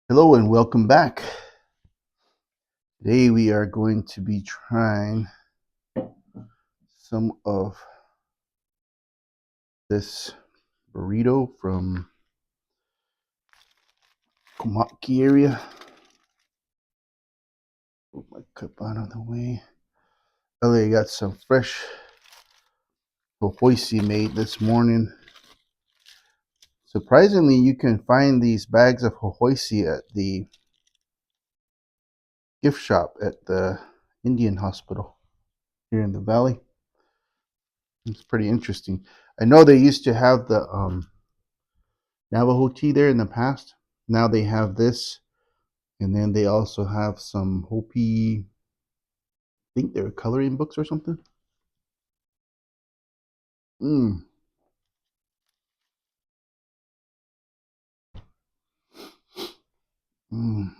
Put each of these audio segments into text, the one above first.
Hello and welcome back. Today we are going to be trying some of this burrito from Komatke area. Move my cup out of the way. I got some fresh hohoisi made this morning. Surprisingly, you can find these bags of hohoisi at the gift shop at the Indian hospital here in the valley. It's pretty interesting. I know they used to have the Navajo tea there in the past. Now they have this, and then they also have some Hopi. I think they're coloring books or something. Mm, mm.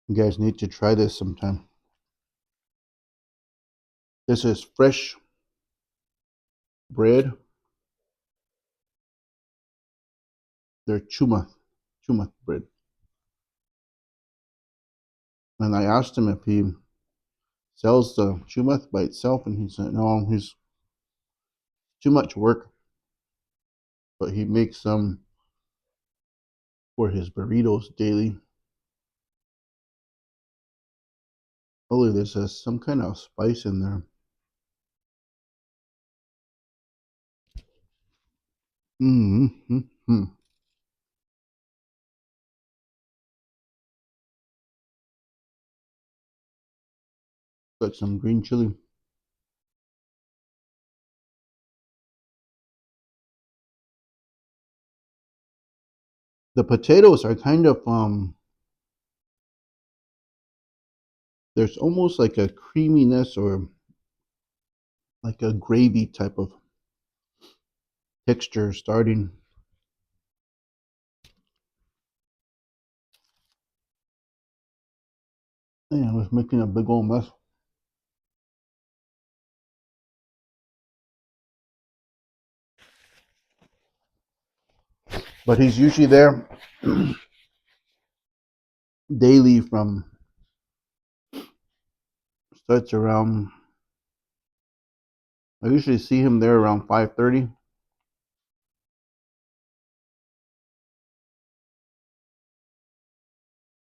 You guys need to try this sometime. This is fresh bread. They're chumath bread. And I asked him if he sells the chumath by itself, and he said no, he's too much work. But he makes some for his burritos daily. Oh, this has some kind of spice in there. Mm-hmm. Got some green chili. The potatoes are kind of there's almost like a creaminess or like a gravy type of texture starting. Yeah, I was making a big old mess. But he's usually there daily from starts around. I usually see him there around 5:30,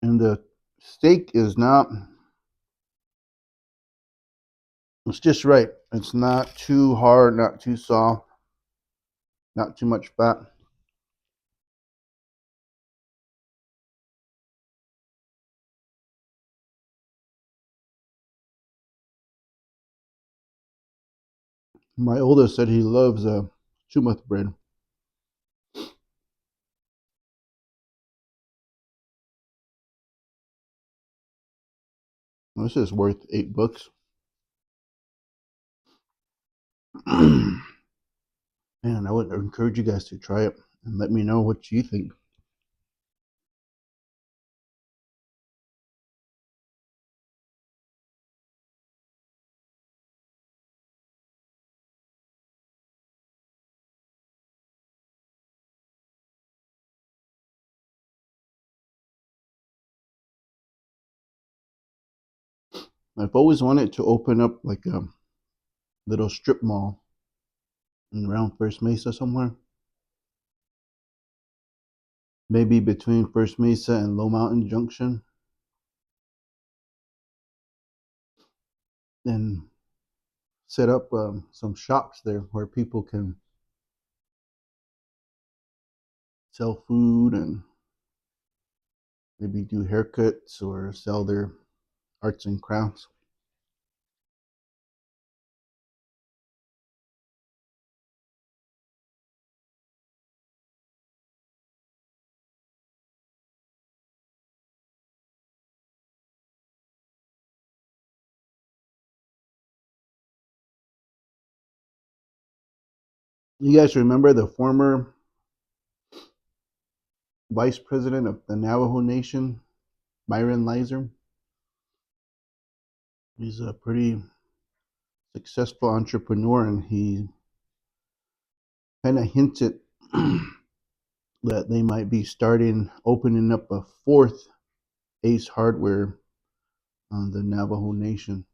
and the steak is not. It's just right. It's not too hard, not too soft, not too much fat. My oldest said he loves chumath bread. This is worth $8. And I would encourage you guys to try it and let me know what you think. I've always wanted to open up like a little strip mall around First Mesa somewhere. Maybe between First Mesa and Low Mountain Junction. And set up some shops there where people can sell food and maybe do haircuts or sell their arts and crafts. You guys remember the former vice president of the Navajo Nation, Myron Lizer? He's a pretty successful entrepreneur, and he kind of hinted that they might be opening up a fourth Ace Hardware on the Navajo Nation.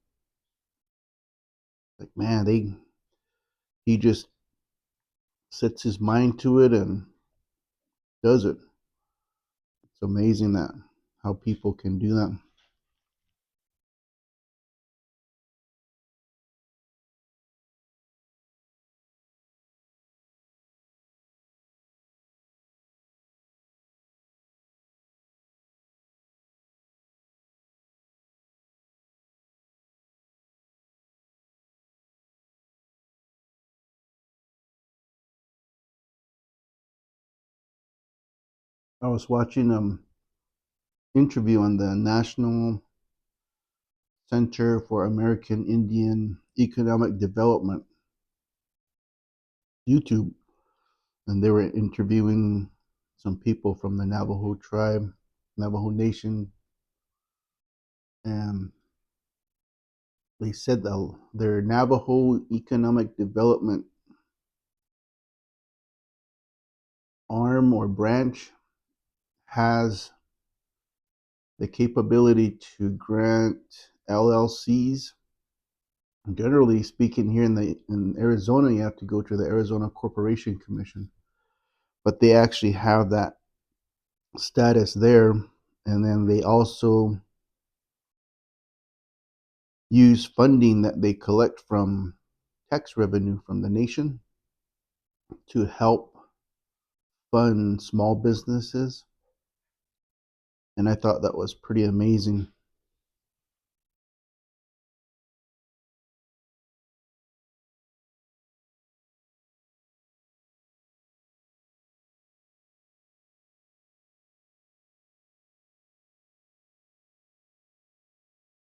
Like, man, he just sets his mind to it and does it. It's amazing that how people can do that. I was watching interview on the National Center for American Indian Economic Development YouTube, and they were interviewing some people from the Navajo tribe, Navajo Nation, and they said that their Navajo Economic Development arm or branch has the capability to grant LLCs. Generally speaking, here in Arizona, you have to go to the Arizona Corporation Commission, but they actually have that status there, and then they also use funding that they collect from tax revenue from the nation to help fund small businesses. And I thought that was pretty amazing.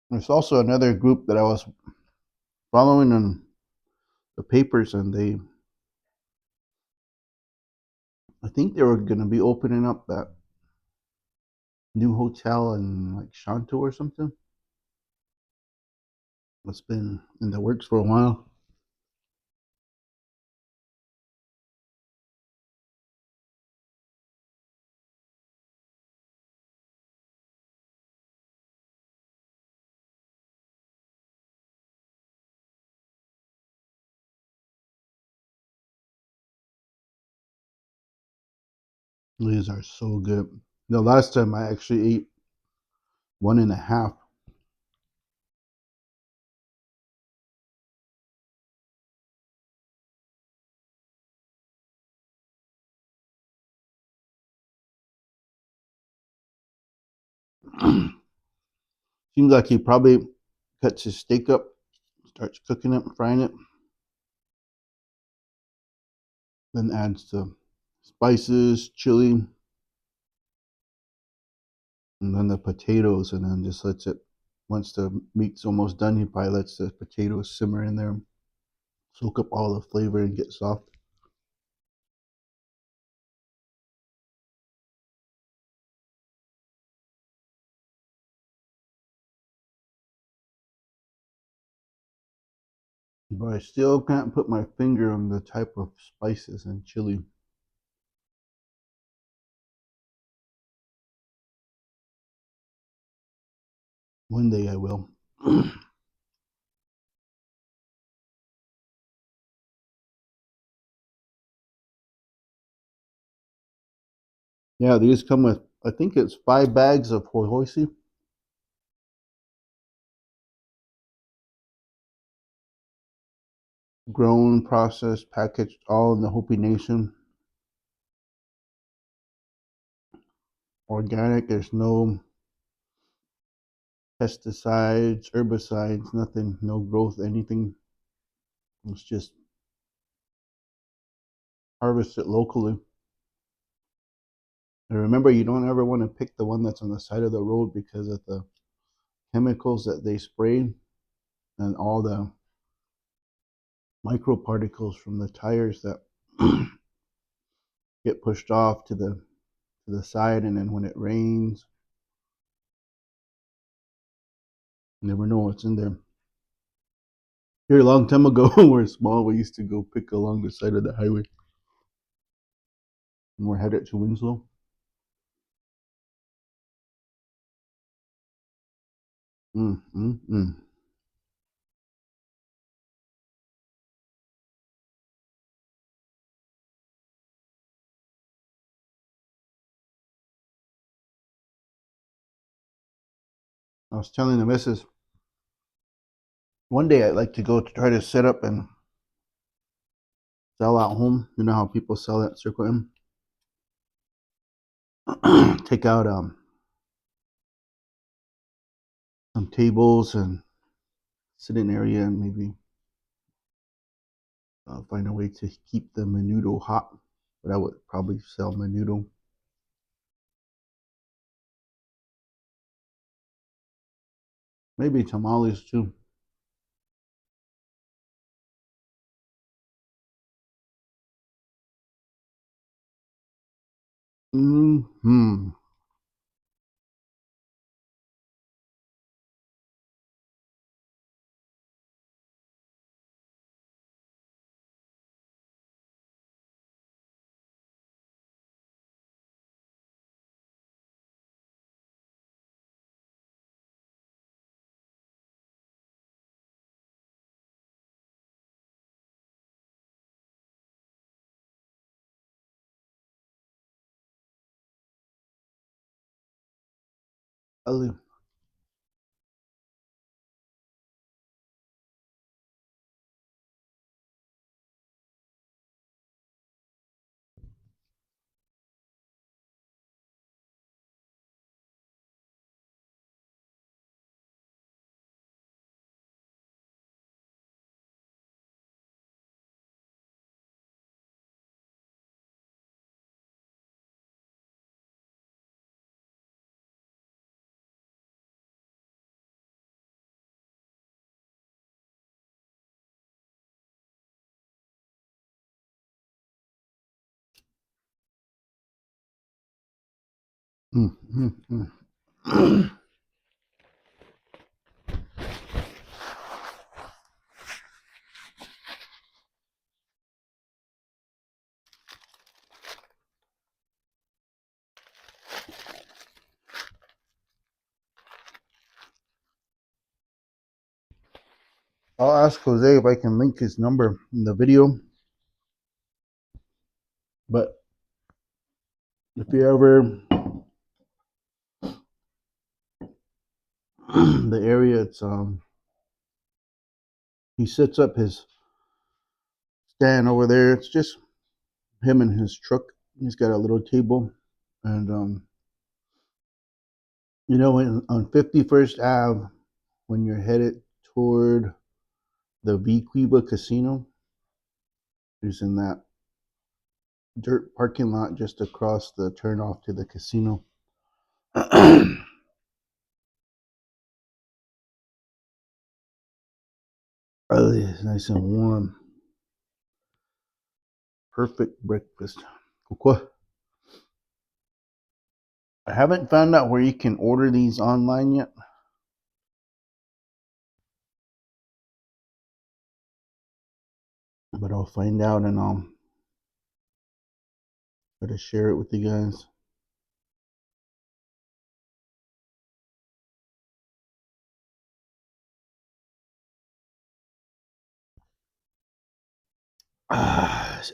There's also another group that I was following on the papers, and I think they were going to be opening up that new hotel in like Shanto or something. It's been in the works for a while. These are so good. The last time I actually ate one and a half. Seems like he probably cuts his steak up, starts cooking it, frying it, then adds the spices, chili, and then the potatoes, and then just lets it. Once the meat's almost done, he probably lets the potatoes simmer in there, soak up all the flavor, and get soft. But I still can't put my finger on the type of spices and chili. One day I will. Yeah, these come with, I think it's 5 bags of hoihoisi, grown, processed, packaged, all in the Hopi Nation. Organic, there's no pesticides, herbicides, nothing, no growth, anything. It's just harvested locally. And remember, you don't ever want to pick the one that's on the side of the road because of the chemicals that they spray and all the microparticles from the tires that get pushed off to the side, and then when it rains, you never know what's in there. Here a long time ago, when we were small, we used to go pick along the side of the highway, and we're headed to Winslow. Mm, mm, mm. I was telling the missus one day I'd like to go to try to set up and sell at home. You know how people sell at Circle M? Take out some tables and sitting area, and maybe find a way to keep the menudo hot. But I would probably sell menudo. Maybe tamales too. Hmm. Mm. I'll ask Jose if I can link his number in the video. But if you ever the area, it's he sets up his stand over there. It's just him and his truck. He's got a little table, and on 51st Ave, when you're headed toward the V Cuba Casino, there's in that dirt parking lot just across the turnoff to the casino. Oh, it's nice and warm. Perfect breakfast. Cool. I haven't found out where you can order these online yet, but I'll find out, and I'll try to share it with you guys.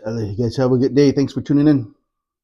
You guys have a good day. Thanks for tuning in.